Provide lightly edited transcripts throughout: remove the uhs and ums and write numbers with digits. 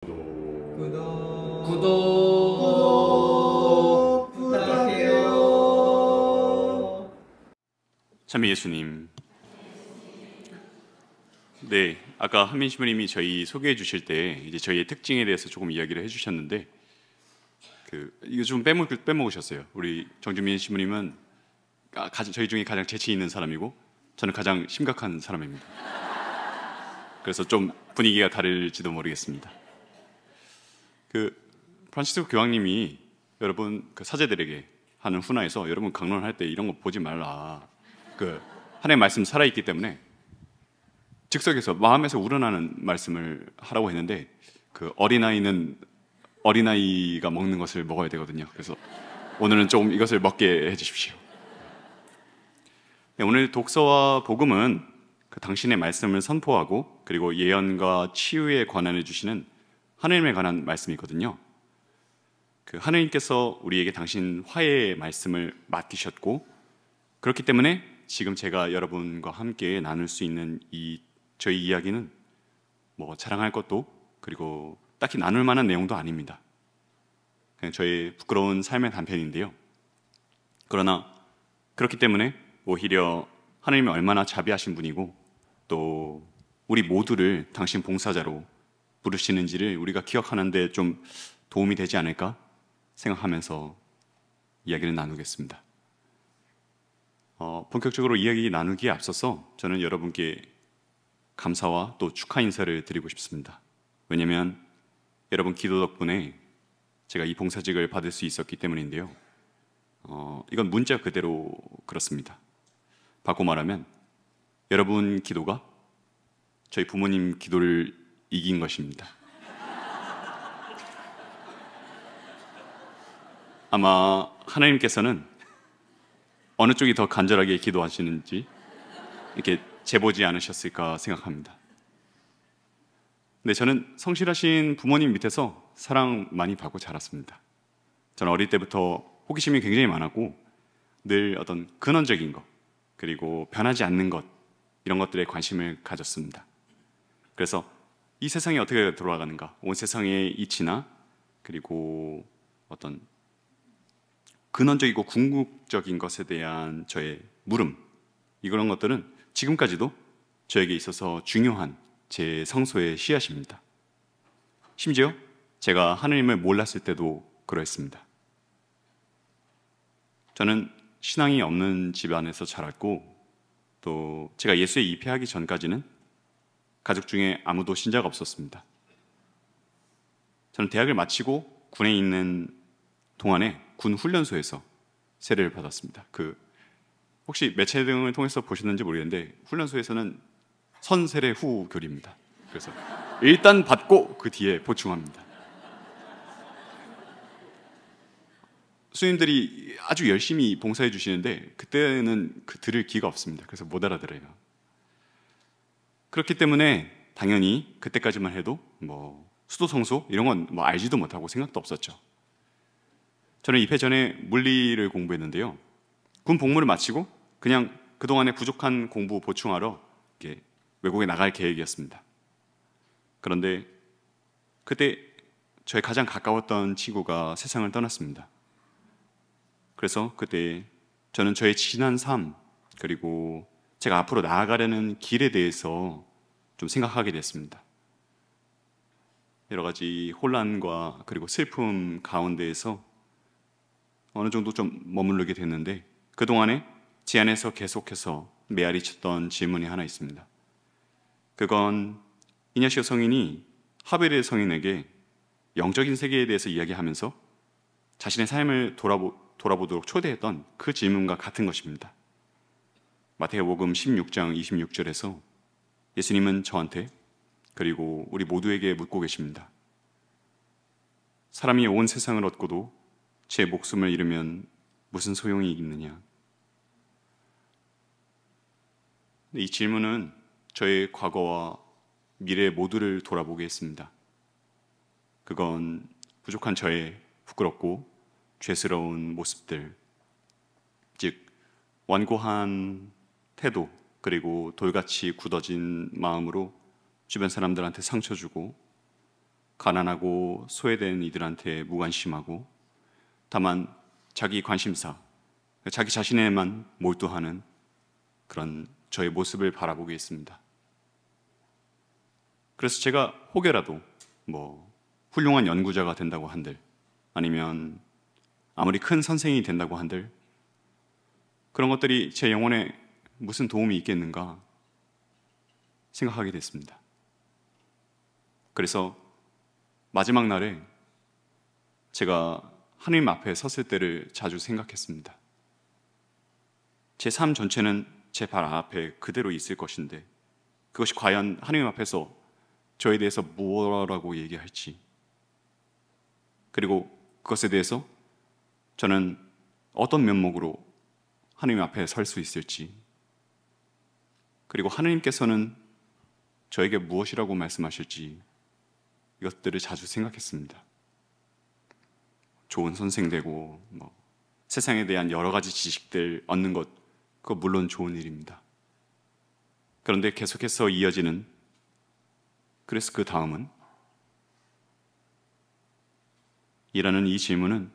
구독 부탁해요. 참 예수님. 네, 아까 한민 신부님이 저희 소개해 주실 때 이제 저희의 특징에 대해서 조금 이야기를 해주셨는데 이거 좀 빼먹으셨어요. 우리 정주민 신부님은 저희 중에 가장 재치 있는 사람이고 저는 가장 심각한 사람입니다. 그래서 좀 분위기가 다를지도 모르겠습니다. 프란치스코 교황님이 여러분 사제들에게 하는 훈화에서 여러분 강론할 때 이런 거 보지 말라. 하나님의 말씀 살아있기 때문에 즉석에서 마음에서 우러나는 말씀을 하라고 했는데 어린아이는 어린아이가 먹는 것을 먹어야 되거든요. 그래서 오늘은 조금 이것을 먹게 해주십시오. 네, 오늘 독서와 복음은 당신의 말씀을 선포하고 그리고 예언과 치유에 관한해 주시는 하나님에 관한 말씀이거든요. 하나님께서 우리에게 당신 화해의 말씀을 맡기셨고 그렇기 때문에 지금 제가 여러분과 함께 나눌 수 있는 저희 이야기는 뭐 자랑할 것도 그리고 딱히 나눌 만한 내용도 아닙니다. 그냥 저의 부끄러운 삶의 단편인데요. 그러나 그렇기 때문에 오히려 하나님이 얼마나 자비하신 분이고 또 우리 모두를 당신 봉사자로 부르시는지를 우리가 기억하는 데 좀 도움이 되지 않을까 생각하면서 이야기를 나누겠습니다. 본격적으로 이야기 나누기에 앞서서 저는 여러분께 감사와 또 축하 인사를 드리고 싶습니다. 왜냐하면 여러분 기도 덕분에 제가 이 봉사직을 받을 수 있었기 때문인데요. 이건 문자 그대로 그렇습니다. 바꿔 말하면 여러분 기도가 저희 부모님 기도를 이긴 것입니다. 아마 하나님께서는 어느 쪽이 더 간절하게 기도하시는지 이렇게 재보지 않으셨을까 생각합니다. 근데 저는 성실하신 부모님 밑에서 사랑 많이 받고 자랐습니다. 저는 어릴 때부터 호기심이 굉장히 많았고 늘 어떤 근원적인 것 그리고 변하지 않는 것 이런 것들에 관심을 가졌습니다. 그래서 이 세상이 어떻게 돌아가는가, 온 세상의 이치나 그리고 어떤 근원적이고 궁극적인 것에 대한 저의 물음 이런 것들은 지금까지도 저에게 있어서 중요한 제 성소의 씨앗입니다. 심지어 제가 하나님을 몰랐을 때도 그러했습니다. 저는 신앙이 없는 집안에서 자랐고 또 제가 예수에 입회하기 전까지는 가족 중에 아무도 신자가 없었습니다. 저는 대학을 마치고 군에 있는 동안에 군 훈련소에서 세례를 받았습니다. 혹시 매체 등을 통해서 보셨는지 모르겠는데 훈련소에서는 선세례 후 교리입니다. 그래서 일단 받고 그 뒤에 보충합니다. 수님들이 아주 열심히 봉사해 주시는데 그때는 들을 기가 없습니다. 그래서 못 알아들어요. 그렇기 때문에 당연히 그때까지만 해도 수도 성소 이런 건 알지도 못하고 생각도 없었죠. 저는 입회 전에 물리를 공부했는데요. 군 복무를 마치고 그냥 그동안에 부족한 공부 보충하러 외국에 나갈 계획이었습니다. 그런데 그때 저의 가장 가까웠던 친구가 세상을 떠났습니다. 그래서 그때 저는 저의 지난 삶 그리고 제가 앞으로 나아가려는 길에 대해서 좀 생각하게 됐습니다. 여러 가지 혼란과 그리고 슬픔 가운데에서 어느 정도 좀 머무르게 됐는데 그동안에 제 안에서 계속해서 메아리 쳤던 질문이 하나 있습니다. 그건 이냐시오 성인이 하베르 성인에게 영적인 세계에 대해서 이야기하면서 자신의 삶을 돌아보도록 초대했던 그 질문과 같은 것입니다. 마태복음 16장 26절에서 예수님은 저한테 그리고 우리 모두에게 묻고 계십니다. 사람이 온 세상을 얻고도 제 목숨을 잃으면 무슨 소용이 있느냐? 이 질문은 저의 과거와 미래 모두를 돌아보게 했습니다. 그건 부족한 저의 부끄럽고 죄스러운 모습들, 즉 완고한 태도 그리고 돌같이 굳어진 마음으로 주변 사람들한테 상처 주고 가난하고 소외된 이들한테 무관심하고 다만 자기 관심사, 자기 자신에만 몰두하는 그런 저의 모습을 바라보게 했습니다. 그래서 제가 혹여라도 훌륭한 연구자가 된다고 한들, 아니면 아무리 큰 선생이 된다고 한들 그런 것들이 제 영혼에 무슨 도움이 있겠는가 생각하게 됐습니다. 그래서 마지막 날에 제가 하나님 앞에 섰을 때를 자주 생각했습니다. 제 삶 전체는 제 발 앞에 그대로 있을 것인데 그것이 과연 하나님 앞에서 저에 대해서 무엇라고 얘기할지, 그리고 그것에 대해서 저는 어떤 면목으로 하나님 앞에 설 수 있을지, 그리고 하나님께서는 저에게 무엇이라고 말씀하실지, 이것들을 자주 생각했습니다. 좋은 선생 되고 세상에 대한 여러 가지 지식들 얻는 것, 그거 물론 좋은 일입니다. 그런데 계속해서 이어지는, 그래서 그 다음은 이라는 이 질문은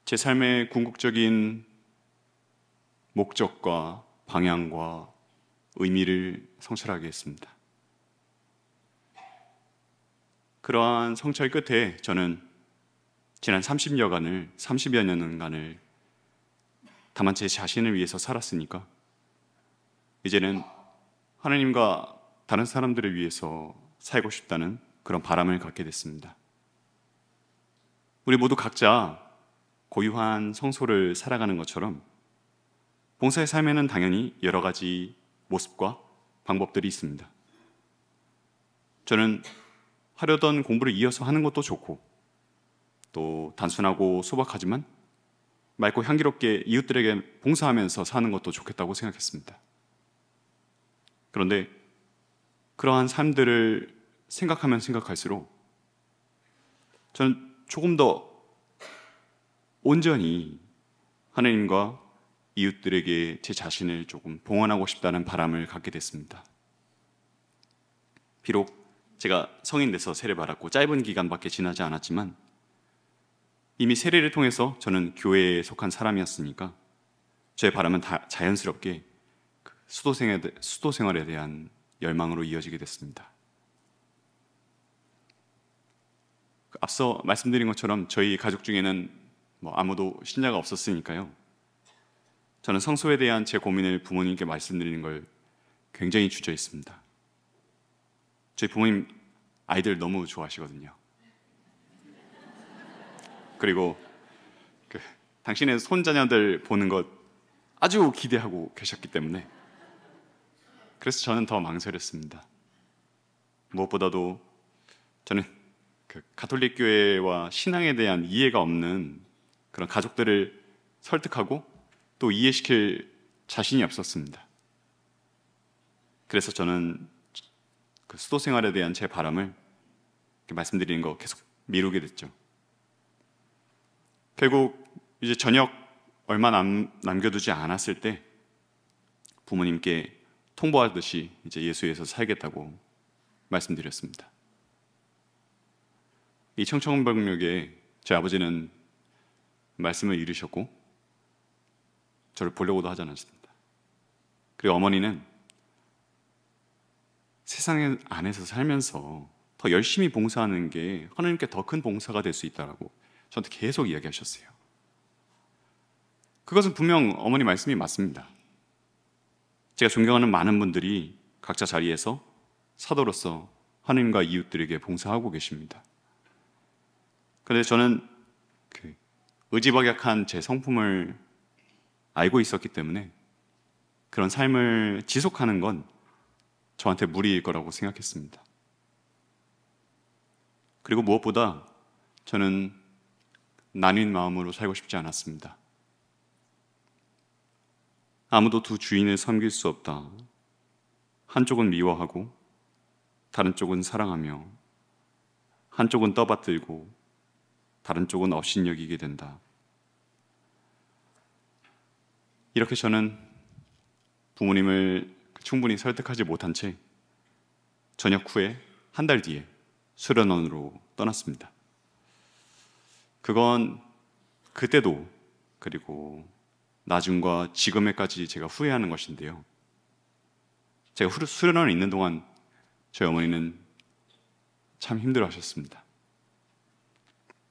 제 삶의 궁극적인 목적과 방향과 의미를 성찰하게 했습니다. 그러한 성찰 끝에 저는 지난 30여 년간을 다만 제 자신을 위해서 살았으니까 이제는 하나님과 다른 사람들을 위해서 살고 싶다는 그런 바람을 갖게 됐습니다. 우리 모두 각자 고유한 성소를 살아가는 것처럼 봉사의 삶에는 당연히 여러 가지 모습과 방법들이 있습니다. 저는 하려던 공부를 이어서 하는 것도 좋고, 또 단순하고 소박하지만 맑고 향기롭게 이웃들에게 봉사하면서 사는 것도 좋겠다고 생각했습니다. 그런데 그러한 삶들을 생각하면 생각할수록 저는 조금 더 온전히 하나님과 이웃들에게 제 자신을 조금 봉헌하고 싶다는 바람을 갖게 됐습니다. 비록 제가 성인 돼서 세례 받았고 짧은 기간밖에 지나지 않았지만 이미 세례를 통해서 저는 교회에 속한 사람이었으니까 저의 바람은 다 자연스럽게 수도 생활에 대한 열망으로 이어지게 됐습니다. 앞서 말씀드린 것처럼 저희 가족 중에는 아무도 신자가 없었으니까요. 저는 성소에 대한 제 고민을 부모님께 말씀드리는 걸 굉장히 주저했습니다. 저희 부모님 아이들 너무 좋아하시거든요. 그리고 당신의 손자녀들 보는 것 아주 기대하고 계셨기 때문에 그래서 저는 더 망설였습니다. 무엇보다도 저는 가톨릭 교회와 신앙에 대한 이해가 없는 그런 가족들을 설득하고 또 이해시킬 자신이 없었습니다. 그래서 저는 그 수도 생활에 대한 제 바람을 말씀드리는 거 계속 미루게 됐죠. 결국 이제 저녁 얼마 남겨두지 않았을 때 부모님께 통보하듯이 이제 예수에서 살겠다고 말씀드렸습니다. 이 청천벽력에 제 아버지는 말씀을 이루셨고 저를 보려고도 하지 않았습니다. 그리고 어머니는 세상 안에서 살면서 더 열심히 봉사하는 게 하나님께 더 큰 봉사가 될 수 있다고 저한테 계속 이야기하셨어요. 그것은 분명 어머니 말씀이 맞습니다. 제가 존경하는 많은 분들이 각자 자리에서 사도로서 하나님과 이웃들에게 봉사하고 계십니다. 그런데 저는 의지박약한 제 성품을 알고 있었기 때문에 그런 삶을 지속하는 건 저한테 무리일 거라고 생각했습니다. 그리고 무엇보다 저는 나뉜 마음으로 살고 싶지 않았습니다. 아무도 두 주인을 섬길 수 없다. 한쪽은 미워하고 다른 쪽은 사랑하며 한쪽은 떠받들고 다른 쪽은 업신여기게 된다. 이렇게 저는 부모님을 충분히 설득하지 못한 채 저녁 후에 한 달 뒤에 수련원으로 떠났습니다. 그건 그때도 그리고 나중과 지금에까지 제가 후회하는 것인데요. 제가 수련원에 있는 동안 저희 어머니는 참 힘들어하셨습니다.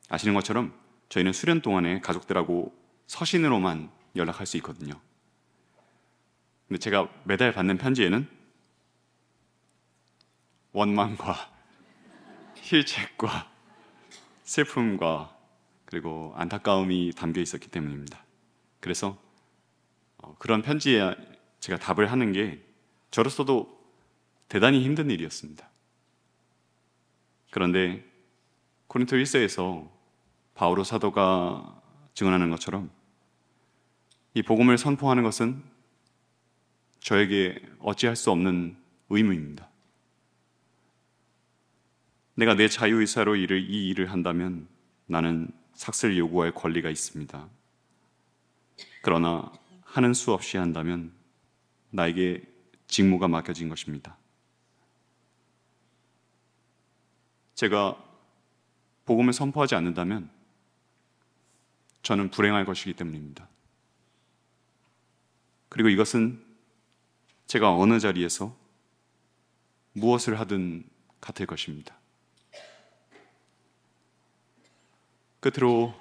아시는 것처럼 저희는 수련 동안에 가족들하고 서신으로만 연락할 수 있거든요. 근데 제가 매달 받는 편지에는 원망과 힐책과 슬픔과 그리고 안타까움이 담겨 있었기 때문입니다. 그래서 그런 편지에 제가 답을 하는 게 저로서도 대단히 힘든 일이었습니다. 그런데 고린도 1서에서 바오로 사도가 증언하는 것처럼 이 복음을 선포하는 것은 저에게 어찌할 수 없는 의무입니다. 내가 내 자유의사로 이 일을 한다면 나는 삭슬 요구할 권리가 있습니다. 그러나 하는 수 없이 한다면 나에게 직무가 맡겨진 것입니다. 제가 복음을 선포하지 않는다면 저는 불행할 것이기 때문입니다. 그리고 이것은 제가 어느 자리에서 무엇을 하든 같을 것입니다. 끝으로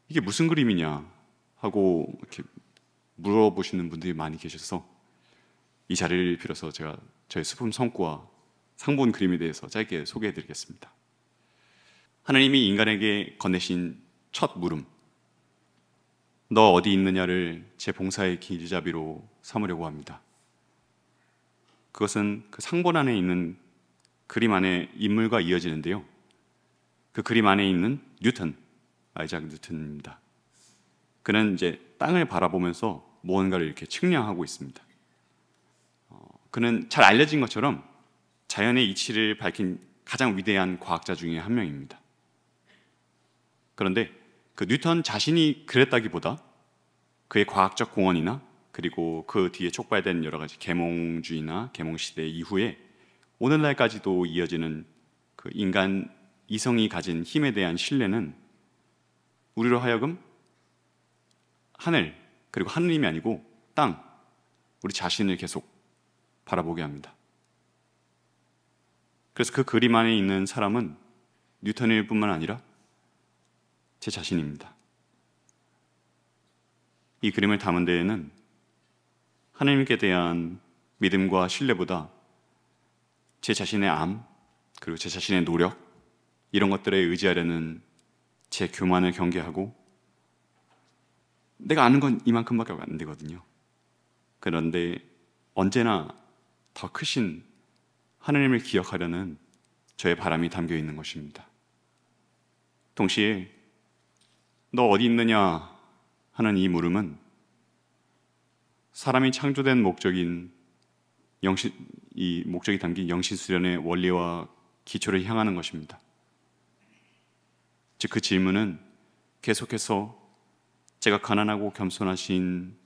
이게 무슨 그림이냐 하고 이렇게 물어보시는 분들이 많이 계셔서 이 자리를 빌어서 제가 저의 스품 성구와 상본 그림에 대해서 짧게 소개해 드리겠습니다. 하나님이 인간에게 건네신 첫 물음, 너 어디 있느냐를 제 봉사의 길잡이로 삼으려고 합니다. 그것은 그 상본 안에 있는 그림 안에 인물과 이어지는데요. 그 그림 안에 있는 뉴턴, 아이작 뉴턴입니다. 그는 이제 땅을 바라보면서 무언가를 이렇게 측량하고 있습니다. 그는 잘 알려진 것처럼 자연의 이치를 밝힌 가장 위대한 과학자 중에 한 명입니다. 그런데 그 뉴턴 자신이 그랬다기보다 그의 과학적 공헌이나 그리고 그 뒤에 촉발된 여러 가지 계몽주의나 계몽시대 이후에 오늘날까지도 이어지는 그 인간 이성이 가진 힘에 대한 신뢰는 우리로 하여금 하늘, 그리고 하느님이 아니고 땅, 우리 자신을 계속 바라보게 합니다. 그래서 그 그림 안에 있는 사람은 뉴턴일 뿐만 아니라 제 자신입니다. 이 그림을 담은 데에는 하나님께 대한 믿음과 신뢰보다 제 자신의 암, 그리고 제 자신의 노력, 이런 것들에 의지하려는 제 교만을 경계하고 내가 아는 건 이만큼밖에 안 되거든요. 그런데 언제나 더 크신 하나님을 기억하려는 저의 바람이 담겨 있는 것입니다. 동시에 너 어디 있느냐 하는 이 물음은 사람이 창조된 목적인 이 목적이 담긴 영신수련의 원리와 기초를 향하는 것입니다. 즉 그 질문은 계속해서 제가 가난하고 겸손하신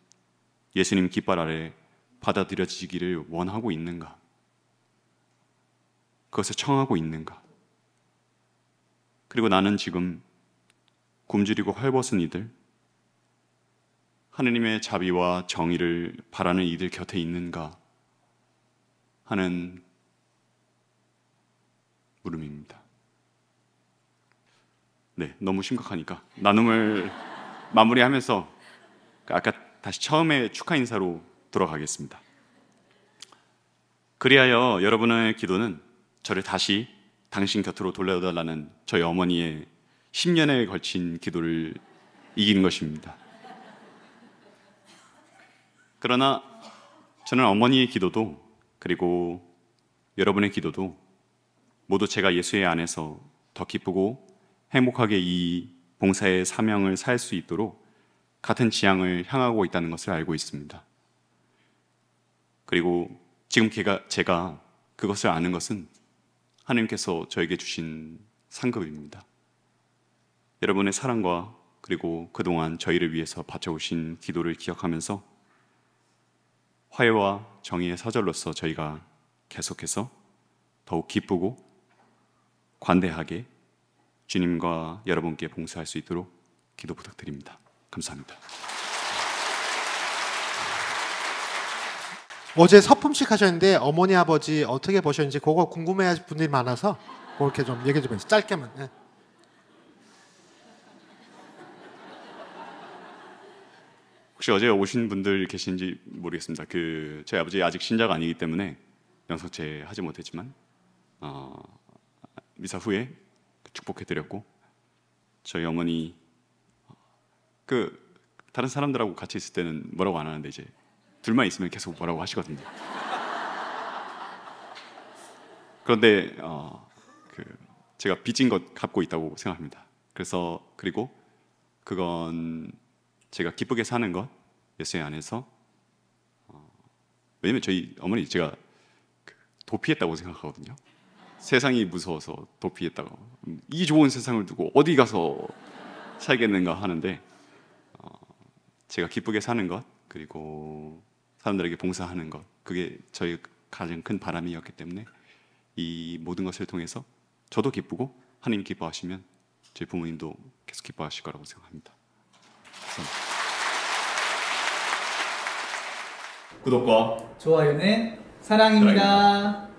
예수님 깃발 아래 받아들여지기를 원하고 있는가? 그것을 청하고 있는가? 그리고 나는 지금 굶주리고 헐벗은 이들, 하느님의 자비와 정의를 바라는 이들 곁에 있는가 하는 물음입니다. 네, 너무 심각하니까 나눔을 마무리하면서 아까 다시 처음에 축하 인사로 돌아가겠습니다. 그리하여 여러분의 기도는 저를 다시 당신 곁으로 돌려달라는 저희 어머니의 10년에 걸친 기도를 이긴 것입니다. 그러나 저는 어머니의 기도도 그리고 여러분의 기도도 모두 제가 예수의 안에서 더 기쁘고 행복하게 이 봉사의 사명을 살 수 있도록 같은 지향을 향하고 있다는 것을 알고 있습니다. 그리고 지금 제가 그것을 아는 것은 하나님께서 저에게 주신 상급입니다. 여러분의 사랑과 그리고 그동안 저희를 위해서 바쳐오신 기도를 기억하면서 화해와 정의의 사절로서 저희가 계속해서 더욱 기쁘고 관대하게 주님과 여러분께 봉사할 수 있도록 기도 부탁드립니다. 감사합니다. 어제 서품식 하셨는데 어머니 아버지 어떻게 보셨는지 그거 궁금해하실 분들이 많아서 그렇게 좀 얘기 좀 해주세요. 짧게만. 예. 혹시 어제 오신 분들 계신지 모르겠습니다. 저희 아버지 아직 신자가 아니기 때문에 영성체 하지 못했지만 미사 후에 축복해드렸고, 저희 어머니 다른 사람들하고 같이 있을 때는 뭐라고 안 하는데 이제 둘만 있으면 계속 뭐라고 하시거든요. 그런데 제가 빚진 것 갚고 있다고 생각합니다. 그리고 그건 제가 기쁘게 사는 것, 예수의 안에서, 왜냐면 저희 어머니 제가 도피했다고 생각하거든요. 세상이 무서워서 도피했다고, 이 좋은 세상을 두고 어디 가서 살겠는가 하는데, 제가 기쁘게 사는 것, 그리고 사람들에게 봉사하는 것, 그게 저희 가장 큰 바람이었기 때문에 이 모든 것을 통해서 저도 기쁘고 하나님 기뻐하시면 저희 부모님도 계속 기뻐하실 거라고 생각합니다. 구독과 좋아요는 사랑입니다.